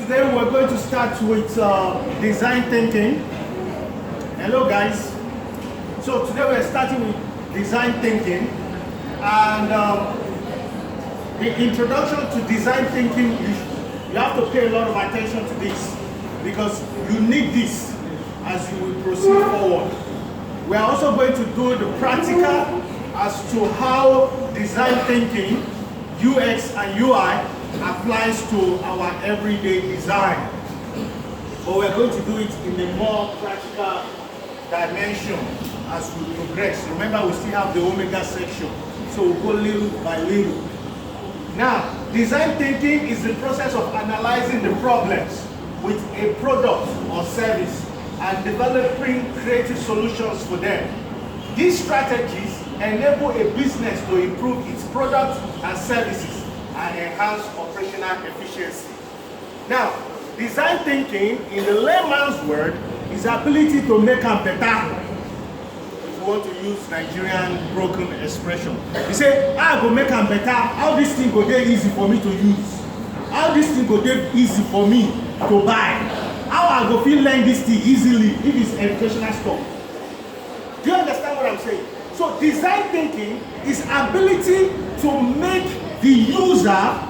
Today we're going to start with design thinking. Hello guys. So today we're starting with design thinking, and the introduction to design thinking, you have to pay a lot of attention to this because you need this as you will proceed forward. We are also going to do the practical as to how design thinking, UX and UI applies to our everyday design. But we're going to do it in a more practical dimension as we progress. Remember, we still have the Omega section, so we'll go little by little. Now, design thinking is the process of analyzing the problems with a product or service and developing creative solutions for them. These strategies enable a business to improve its products and services and enhance operational efficiency. Now, design thinking, in the layman's word, is the ability to make them better. If you want to use Nigerian broken expression, you say, I go make them better. How this thing go get easy for me to use? How this thing go get easy for me to buy? How I go feel learn this thing easily if it's educational stuff? Do you understand what I'm saying? So design thinking is ability to make the user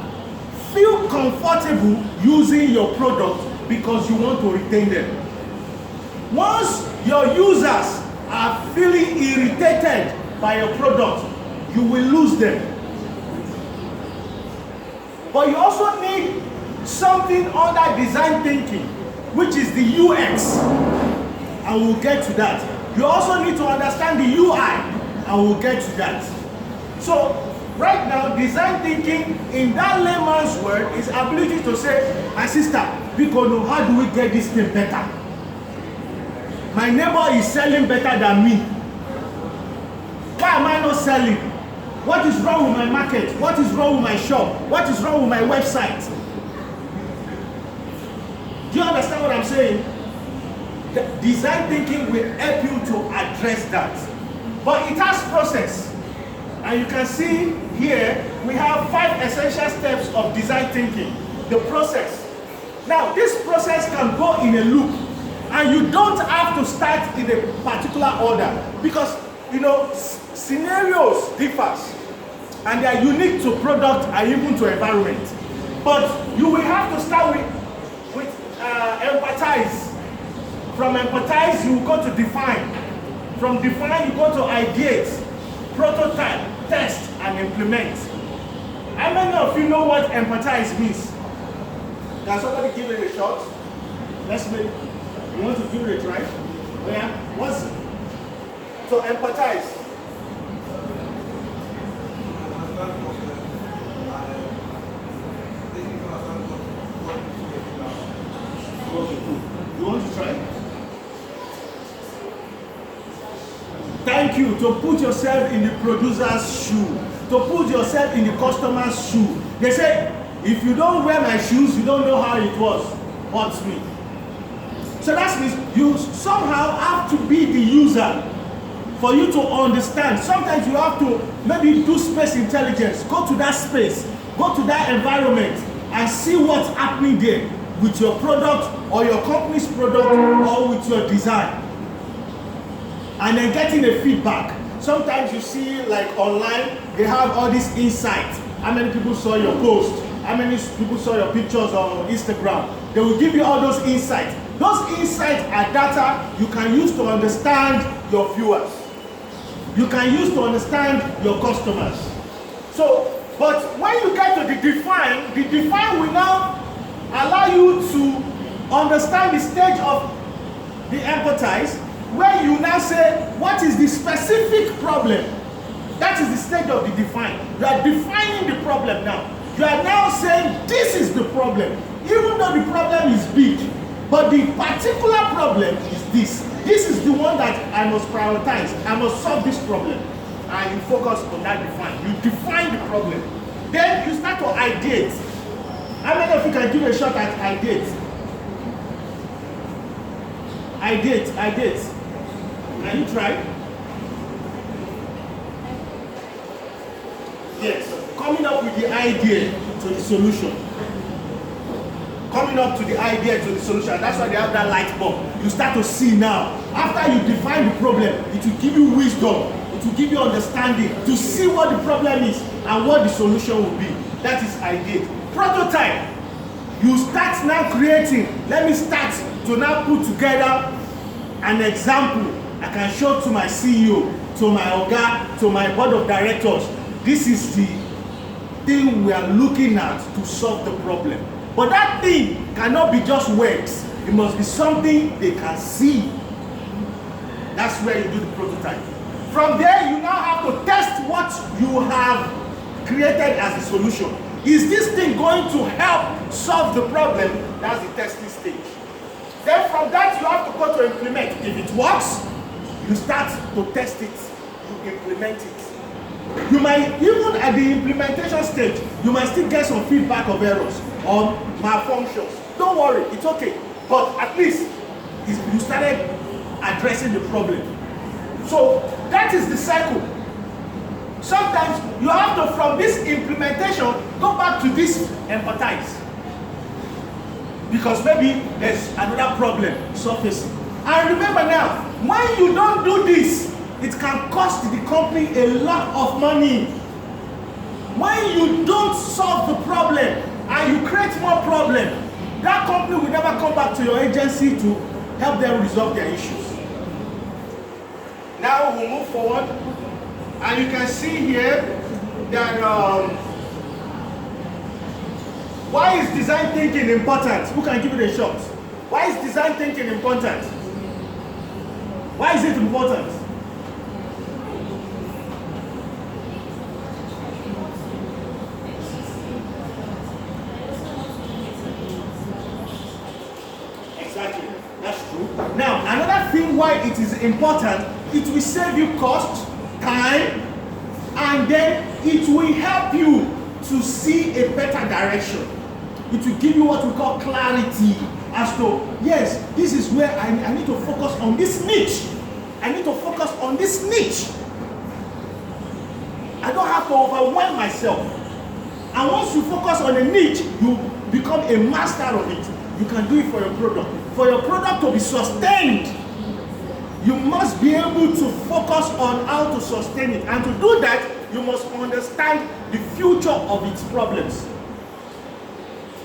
feel comfortable using your product because you want to retain them. Once your users are feeling irritated by your product, you will lose them. But you also need something under design thinking, which is the UX, and we'll get to that. You also need to understand the UI, and we'll get to that. So right now, design thinking in that layman's word is ability to say, my sister, because how do we get this thing better? My neighbor is selling better than me. Why am I not selling? What is wrong with my market? What is wrong with my shop? What is wrong with my website? Do you understand what I'm saying? The design thinking will help you to address that. But it has process. And you can see here, we have 5 essential steps of design thinking. The process. Now, this process can go in a loop. And you don't have to start in a particular order. Because, you know, scenarios differ. And they are unique to product and even to environment. But you will have to start with empathize. From empathize, you go to define. From define, you go to ideate, prototype, test, and implement. How many of you know what empathize means? Can somebody give it a shot? Let's make. You want to give it a try? Oh yeah? What's it? So empathize. You want to try? Thank you. To put yourself in the producer's shoe. To put yourself in the customer's shoe. They say, if you don't wear my shoes, you don't know how it was. Hurts me. So that means you somehow have to be the user for you to understand. Sometimes you have to maybe do space intelligence. Go to that space. Go to that environment and see what's happening there with your product or your company's product or with your design. And then getting a feedback. Sometimes you see like online, they have all these insights. How many people saw your post? How many people saw your pictures on Instagram? They will give you all those insights. Those insights are data you can use to understand your viewers. You can use to understand your customers. So, but when you get to the define will now allow you to understand the stage of the empathize, where you now say, what is the specific problem? That is the stage of the define. You are defining the problem now. You are now saying, this is the problem. Even though the problem is big, but the particular problem is this. This is the one that I must prioritize. I must solve this problem. And you focus on that define. You define the problem. Then you start to ideate. How many of you can give a shot at ideate? Ideate. Can you try? Yes. Coming up with the idea to the solution. coming up to the idea, to the solution. That's why they have that light bulb. You start to see now. After you define the problem, it will give you wisdom. It will give you understanding to see what the problem is and what the solution will be. That is idea. Prototype. You start now creating. Let me start to now put together an example I can show to my CEO, to my Oga, to my board of directors. This is the thing we are looking at to solve the problem. But that thing cannot be just words. It must be something they can see. That's where you do the prototype. From there, you now have to test what you have created as a solution. Is this thing going to help solve the problem? That's the testing stage. Then from that, you have to go to implement. If it works, you start to test it. You implement it. You might, even at the implementation stage, you might still get some feedback of errors or malfunctions. Don't worry, it's okay. But at least you started addressing the problem. So that is the cycle. Sometimes you have to, from this implementation, go back to this empathize. Because maybe there's another problem surfacing. And remember now, when you don't do this, it can cost the company a lot of money. When you don't solve the problem and you create more problem, that company will never come back to your agency to help them resolve their issues. Now we'll move forward, and you can see here that why is design thinking important? Who can give it a shot? Why is design thinking important? Why is it important? Exactly, that's true. Now, another thing why it is important, it will save you cost, time, and then it will help you to see a better direction. It will give you what we call clarity as to, yes, this is where I need to focus on this niche. I need to focus on this niche. I don't have to overwhelm myself. And once you focus on a niche, you become a master of it. You can do it for your product. For your product to be sustained, you must be able to focus on how to sustain it. And to do that, you must understand the future of its problems.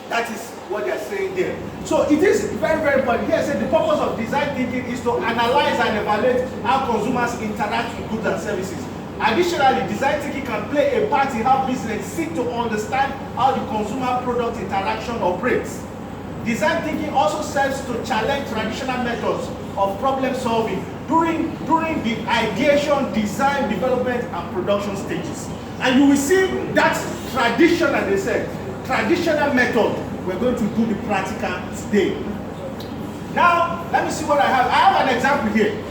That is what they are saying there. So it is very, very important. Here I said the purpose of design thinking is to analyze and evaluate how consumers interact with goods and services. Additionally, design thinking can play a part in how business seek to understand how the consumer product interaction operates. Design thinking also serves to challenge traditional methods of problem solving during the ideation, design, development, and production stages. And you will see that tradition, as they said, traditional method, we're going to do the practical today. Now, let me see what I have. I have an example here.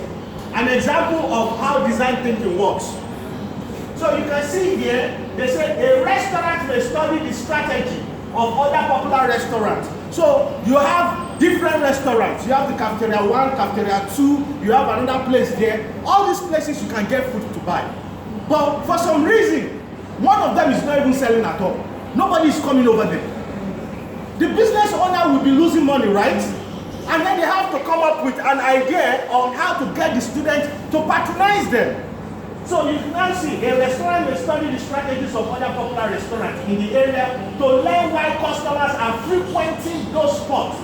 An example of how design thinking works. So you can see here, they say a restaurant may study the strategy of other popular restaurants. So you have different restaurants. You have the cafeteria 1, cafeteria 2, you have another place there. All these places you can get food to buy. But for some reason, one of them is not even selling at all. Nobody is coming over there. The business owner will be losing money, right? And then they have to come up with an idea on how to get the students to patronize them. So you can now see a restaurant may study the strategies of other popular restaurants in the area to learn why customers are frequenting those spots.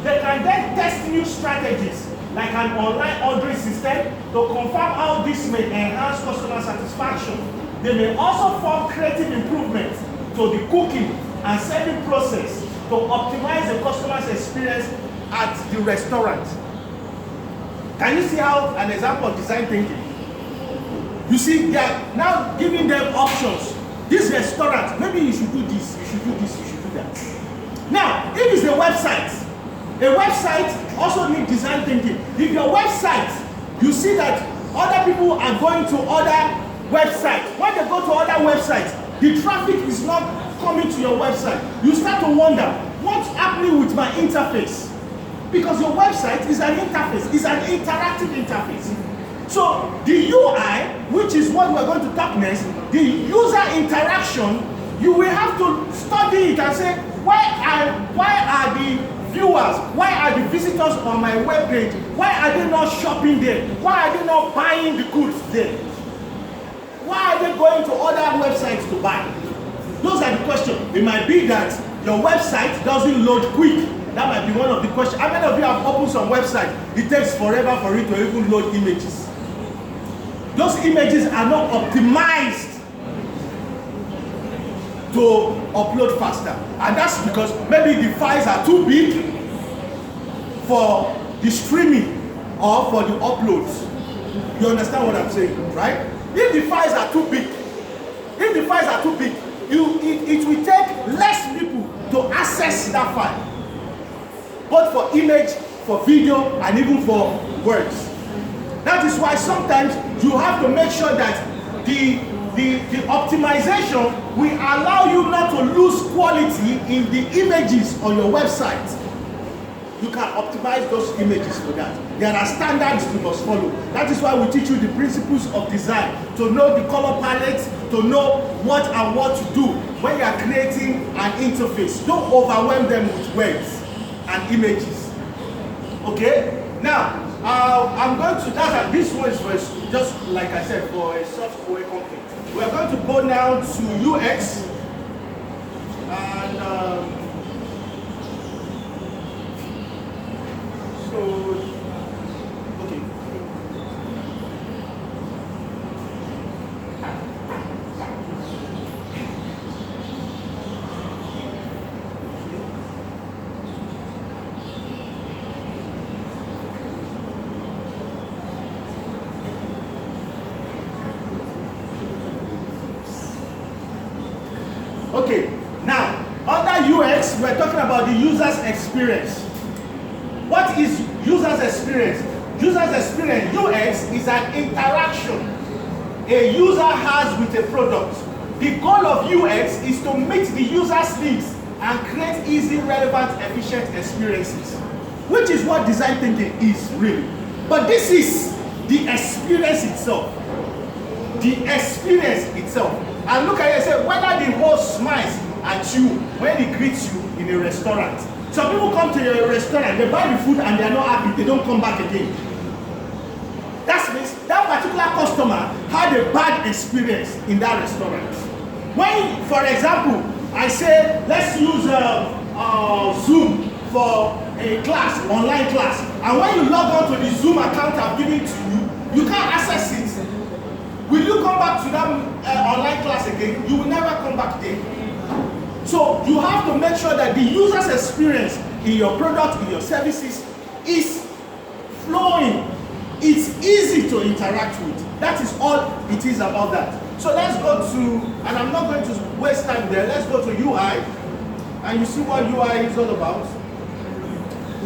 They can then test new strategies like an online ordering system to confirm how this may enhance customer satisfaction. They may also form creative improvements to the cooking and serving process to optimize the customer's experience at the restaurant. Can you see how an example of design thinking? You see, they are now giving them options. This restaurant, maybe you should do this, you should do this, you should do that. Now, if it's a website also needs design thinking. If your website, you see that other people are going to other websites. When they go to other websites, the traffic is not coming to your website. You start to wonder, what's happening with my interface? Because your website is an interface, it's an interactive interface. So the UI, which is what we're going to talk next, the user interaction, you will have to study it and say, why are the viewers, why are the visitors on my webpage, why are they not shopping there? Why are they not buying the goods there? Why are they going to other websites to buy? Those are the questions. It might be that your website doesn't load quick. That might be one of the questions. How many of you have opened some website? It takes forever for it to even load images. Those images are not optimized to upload faster, and that's because maybe the files are too big for the streaming or for the uploads. You understand what I'm saying, right? If the files are too big, it will take less people to access that file, both for image, for video, and even for words. That is why sometimes you have to make sure that the optimization will allow you not to lose quality in the images on your website. You can optimize those images for that. There are standards you must follow. That is why we teach you the principles of design, to know the color palette, to know what and what to do when you are creating an interface. Don't overwhelm them with words and images. Okay? Now, I'm going to, this one is for, just like I said, for a software company. We are going to go now to UX, and okay. Okay, now, under UX, we're talking about the user's experience. What is user's experience? User's experience, UX, is an interaction a user has with a product. The goal of UX is to meet the user's needs and create easy, relevant, efficient experiences, which is what design thinking is really. But this is the experience itself. The experience itself. And look at it and say, whether the host smiles at you when he greets you in a restaurant. Some people come to a restaurant, they buy the food and they are not happy, they don't come back again. That means that particular customer had a bad experience in that restaurant. When, for example, I say, let's use Zoom for a class, online class, and when you log on to the Zoom account I've given to you, you can't access it. Will you come back to that online class again? You will never come back there. So you have to make sure that the user's experience in your product, in your services, is flowing. It's easy to interact with. That is all it is about that. So let's go to, and I'm not going to waste time there, let's go to UI, and you see what UI is all about.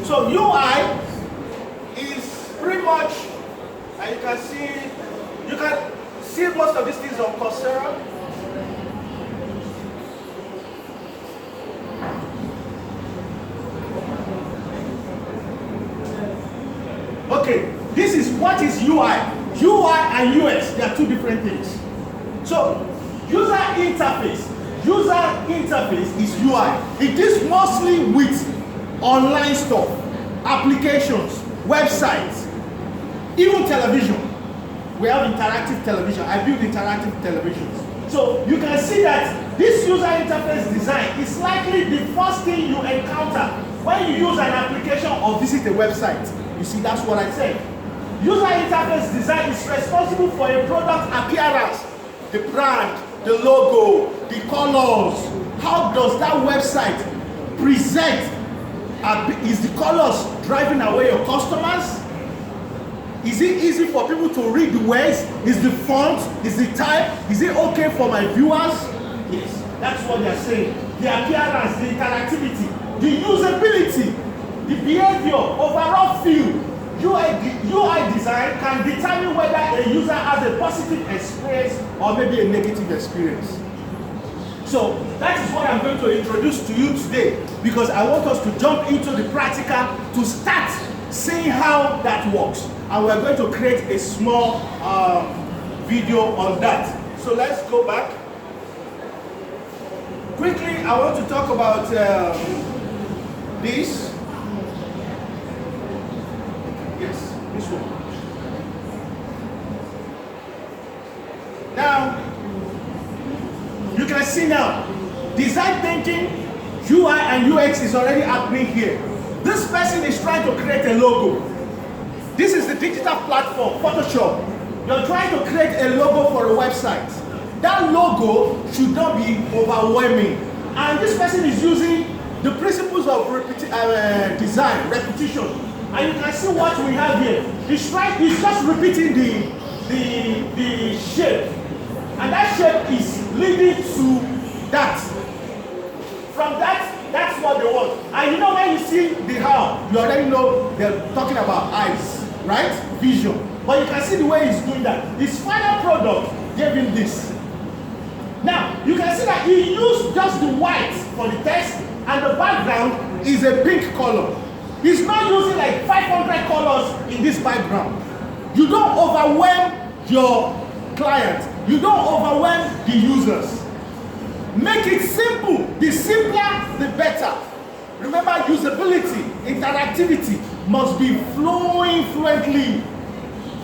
So UI is pretty much, and you can see most of these things on Coursera. Okay, this is what is UI. UI and UX, they are two different things. So, user interface is UI. It is mostly with online stuff, applications, websites, even television. We have interactive television. I build interactive televisions. So you can see that this user interface design is likely the first thing you encounter when you use an application or visit a website. You see, that's what I said. User interface design is responsible for a product appearance, the brand, the logo, the colors. How does that website present? Is the colors driving away your customers? Is it easy for people to read the words? Is the font? Is the type? Is it okay for my viewers? Yes, that's what they're saying. The appearance, the interactivity, the usability, the behavior, overall feel. UI design can determine whether a user has a positive experience or maybe a negative experience. So that is what I'm going to introduce to you today, because I want us to jump into the practical to start seeing how that works. And we're going to create a small video on that. So let's go back. quickly, I want to talk about this. Yes, this one. Now, you can see now, design thinking, UI and UX is already happening here. This person is trying to create a logo. This is the digital platform, Photoshop. You're trying to create a logo for a website. That logo should not be overwhelming. And this person is using the principles of design, repetition. And you can see what we have here. He's just repeating the shape. And that shape is leading to that. From that, that's what they want. And you know when you see the how, you already know they're talking about eyes, right? Vision. But you can see the way he's doing that. His final product gave him this. Now, you can see that he used just the white for the text, and the background is a pink color. He's not using like 500 colors in this background. You don't overwhelm your client. You don't overwhelm the users. Make it simple. The simpler, the better. Remember, usability, interactivity must be flowing fluently.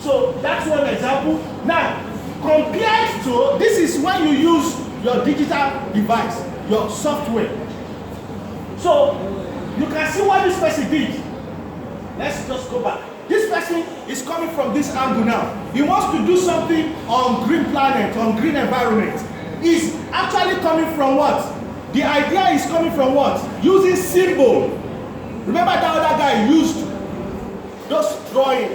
So that's one example. Now, compared to, this is when you use your digital device, your software. So you can see what this person did. Let's just go back. This person is coming from this angle now. He wants to do something on green planet, on green environment. He's actually coming from what? The idea is coming from what? Using symbol. Remember that other guy used just drawing,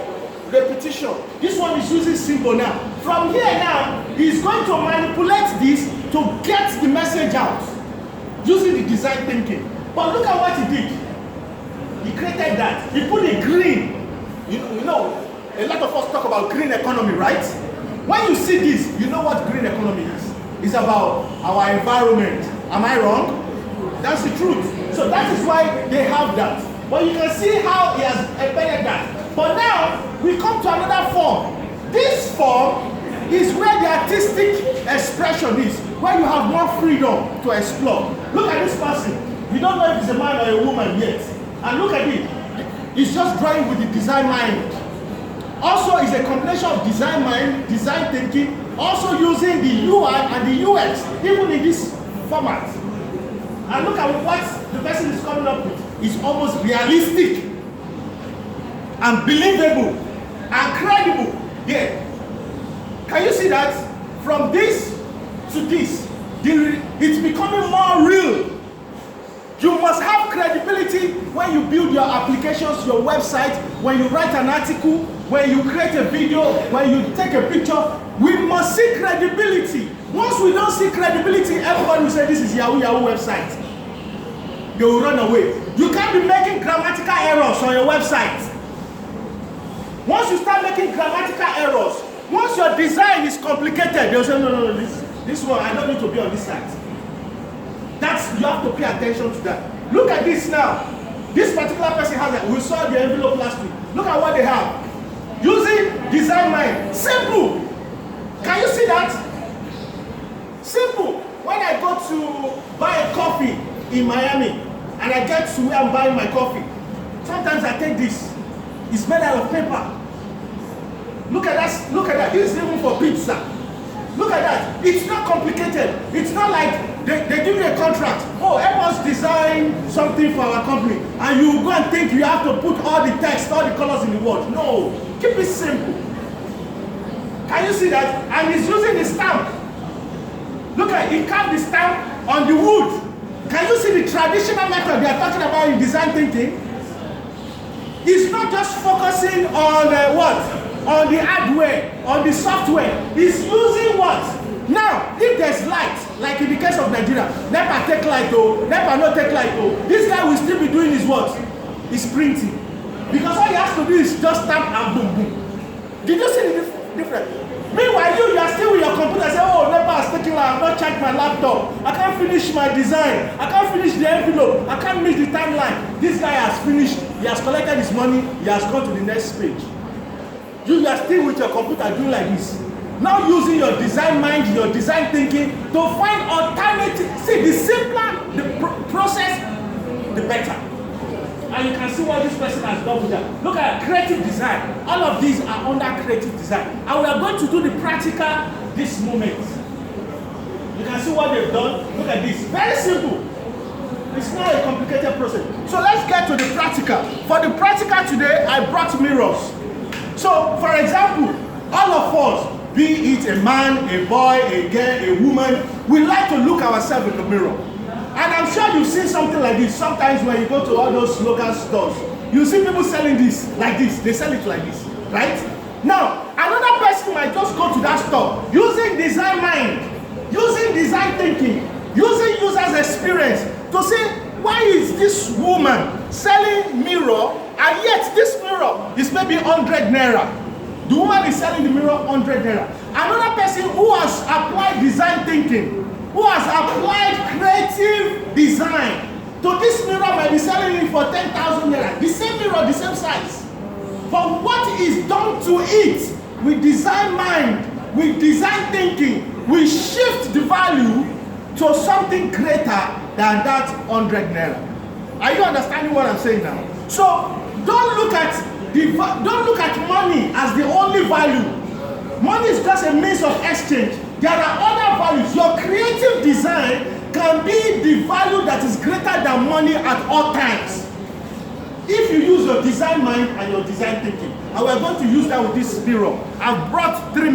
repetition. This one is using symbol now. From here now, he's going to manipulate this to get the message out using the design thinking. But look at what he did. He created that. He put a green. You know, a lot of us talk about green economy, right? When you see this, you know what green economy is. It's about our environment. Am I wrong? That's the truth. So that is why they have that. But you can see how he has embedded that. But now, we come to another form. This form is where the artistic expression is, where you have more freedom to explore. Look at this person. You don't know if it's a man or a woman yet. And look at it. He's just drawing with the design mind. Also, it's a combination of design mind, design thinking, also using the UI and the UX, even in this format. And look at what the person is coming up with. It's almost realistic and believable and credible. Yeah. Can you see that? From this to this, it's becoming more real. You must have credibility when you build your applications, your website, when you write an article, when you create a video, when you take a picture. We must see credibility. Once we don't see credibility, everybody will say this is Yahoo website. They will run away. You can't be making grammatical errors on your website. Once you start making grammatical errors, once your design is complicated, they'll say, no, this one, I don't need to be on this site. You have to pay attention to that. Look at this now. This particular person has it. We saw the envelope last week. Look at what they have. Using design mind. Simple. Can you see that? Simple. When I go to buy a coffee in Miami, and I get to where I'm buying my coffee, sometimes I take this. It's made out of paper. Look at that. Look at that. This is even for pizza. Look at that. It's not complicated. It's not like they give you a contract. Oh, help us design something for our company. And you go and think you have to put all the text, all the colors in the world. No. Keep it simple. Can you see that? And he's using the stamp. Look at it. He carved the stamp on the wood. Can you see the traditional method they are talking about in design thinking? He's not just focusing on what? On the hardware, on the software. He's using what? Now, if there's light, like in the case of Nigeria, NEPA take light, oh, NEPA not take light, oh, this guy will still be doing his what? His printing. Because all he has to do is just stamp and boom, boom. Did you see the difference? Meanwhile, you are still with your computer saying, oh, NEPA is taking light, I've not charged my laptop, I can't finish my design, I can't finish the envelope, I can't meet the timeline. This guy has finished, he has collected his money, he has gone to the next page. You are still with your computer doing like this. Now using your design mind, your design thinking to find alternative. See, the simpler the process, the better. And you can see what this person has done with that. Look at creative design. All of these are under creative design. And we are going to do the practical this moment. You can see what they've done. Look at this. Very simple. It's not a complicated process. So let's get to the practical. For the practical today, I brought mirrors. So, for example, all of us, be it a man, a boy, a girl, a woman, we like to look ourselves in the mirror. And I'm sure you've seen something like this. Sometimes when you go to all those local stores, you see people selling this like this. They sell it like this, right? Now, another person might just go to that store using design mind, using design thinking, using user's experience to say, why is this woman selling mirror and yet this mirror is maybe 100 naira? The woman is selling the mirror 100 naira. Another person who has applied design thinking, who has applied creative design to this mirror might be selling it for 10,000 naira. The same mirror, the same size. But what is done to it with design mind, with design thinking, we shift the value to something greater than that 100 naira. Are you understanding what I'm saying now? So don't look at money as the only value. Money is just a means of exchange. There are other values. Your creative design can be the value that is greater than money at all times. If you use your design mind and your design thinking, and we're going to use that with this mirror. I've brought 3